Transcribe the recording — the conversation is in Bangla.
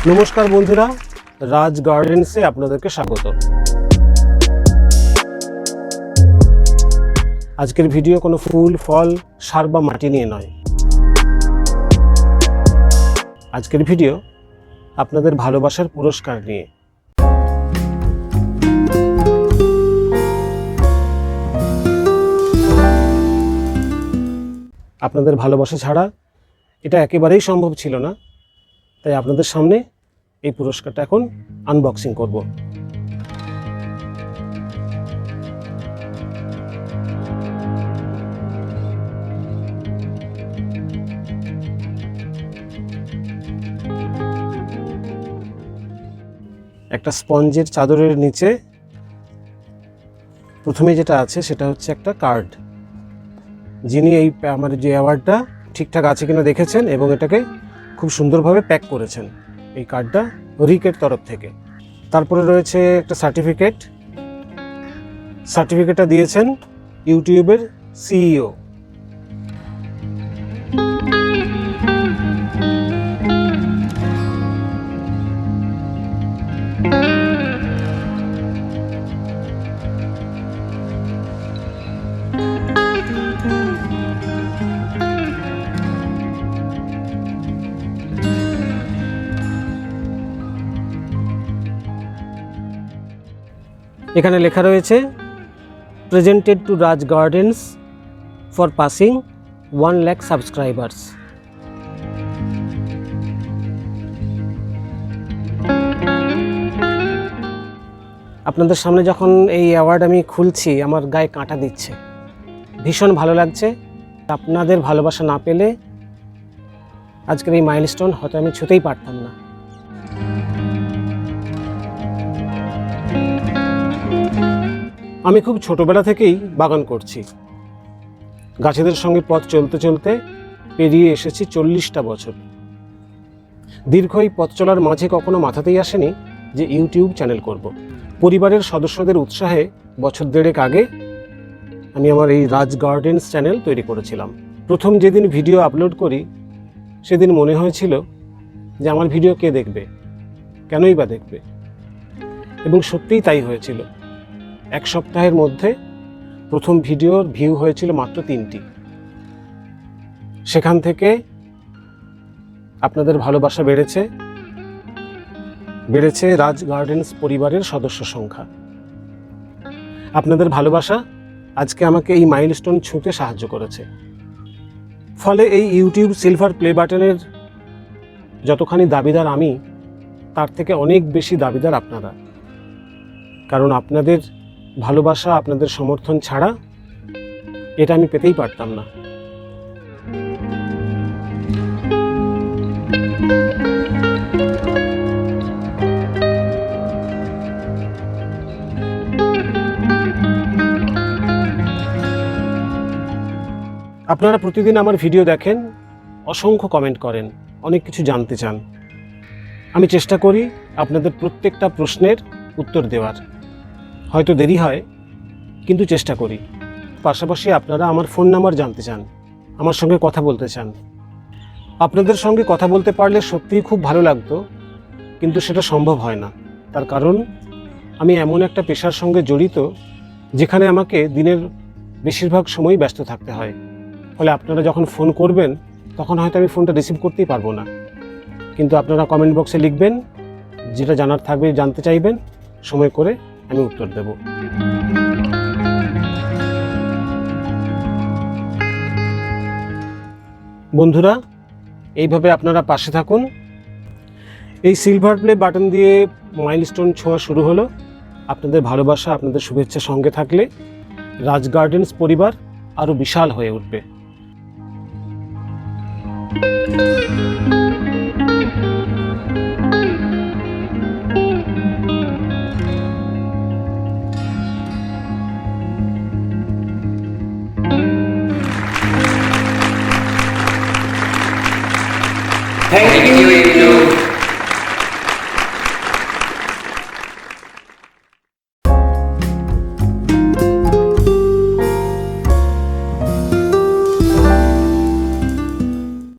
নমস্কার বন্ধুরা, রাজ গার্ডেন্সে আপনাদেরকে স্বাগত। আজকের ভিডিও কোনো ফুল, ফল, সার বা মাটি নিয়ে নয়। আজকের ভিডিও আপনাদের ভালোবাসার পুরস্কার নিয়ে। আপনাদের ভালোবাসা ছাড়া এটা একেবারেই সম্ভব ছিল না, তাই আপনাদের সামনে এই পুরস্কারটা এখন আনবক্সিং করব। একটা স্পঞ্জের চাদরের নিচে প্রথমে যেটা আছে সেটা হচ্ছে একটা কার্ড। যিনি এই আমার যে অ্যাওয়ার্ডটা ঠিকঠাক আছে কিনা দেখেছেন এবং এটাকে খুব সুন্দরভাবে প্যাক করেছেন, এই কার্ডটা রিকের তরফ থেকে। তারপরে রয়েছে একটা সার্টিফিকেটটা দিয়েছেন ইউটিউবের সিইও। এখানে লেখা রয়েছে presented to Raj gardens for passing 1 lakh subscribers. আপনাদের সামনে যখন এই অ্যাওয়ার্ড আমি খুলছি, আমার গায়ে কাঁটা দিচ্ছে, ভীষণ ভালো লাগছে। আপনাদের ভালোবাসা না পেলে আজকের এই মাইলস্টোন হয়তো আমি ছুঁতেই পারতাম না। আমি খুব ছোটবেলা থেকেই বাগান করছি। গাছেদের সঙ্গে পথ চলতে চলতে পেরিয়ে এসেছি 40টা বছর। দীর্ঘ এই পথ চলার মাঝে কখনো মাথাতেই আসেনি যে ইউটিউব চ্যানেল করব। পরিবারের সদস্যদের উৎসাহে বছর দেড়েক আগে আমি আমার এই রাজ গার্ডেন্স চ্যানেল তৈরি করেছিলাম। প্রথম যেদিন ভিডিও আপলোড করি সেদিন মনে হয়েছিল যে আমার ভিডিও কে দেখবে, কেনই বা দেখবে, এবং সত্যিই তাই হয়েছিল। 1 সপ্তাহের মধ্যে প্রথম ভিডিওর ভিউ হয়েছিল মাত্র 3টি। সেখান থেকে আপনাদের ভালোবাসা বেড়েছে রাজ গার্ডেন্স পরিবারের সদস্য সংখ্যা। আপনাদের ভালোবাসা আজকে আমাকে এই মাইলস্টোন ছুঁতে সাহায্য করেছে। ফলে এই ইউটিউব সিলভার প্লে বাটনের যতখানি দাবিদার আমি, তার থেকে অনেক বেশি দাবিদার আপনারা। কারণ আপনাদের ভালোবাসা, আপনাদের সমর্থন ছাড়া এটা আমি পেতেই পারতাম না। আপনারা প্রতিদিন আমার ভিডিও দেখেন, অসংখ্য কমেন্ট করেন, অনেক কিছু জানতে চান। আমি চেষ্টা করি আপনাদের প্রত্যেকটা প্রশ্নের উত্তর দেওয়ার। হয়তো দেরি হয়, কিন্তু চেষ্টা করি। পাশাপাশি আপনারা আমার ফোন নাম্বার জানতে চান, আমার সঙ্গে কথা বলতে চান। আপনাদের সঙ্গে কথা বলতে পারলে সত্যিই খুব ভালো লাগতো, কিন্তু সেটা সম্ভব হয় না। তার কারণ আমি এমন একটা পেশার সঙ্গে জড়িত যেখানে আমাকে দিনের বেশিরভাগ সময় ব্যস্ত থাকতে হয়। ফলে আপনারা যখন ফোন করবেন তখন হয়তো আমি ফোনটা রিসিভ করতেই পারবো না। কিন্তু আপনারা কমেন্ট বক্সে লিখবেন, যেটা জানার থাকবে, জানতে চাইবেন, সময় করে আমি উত্তর দেব। বন্ধুরা, এইভাবে আপনারা পাশে থাকুন। এই সিলভার প্লে বাটন দিয়ে মাইলস্টোন ছোঁয়া শুরু হলো। আপনাদের ভালোবাসা, আপনাদের শুভেচ্ছা সঙ্গে থাকলে রাজ গার্ডেন্স পরিবার আরও বিশাল হয়ে উঠবে। Thank you.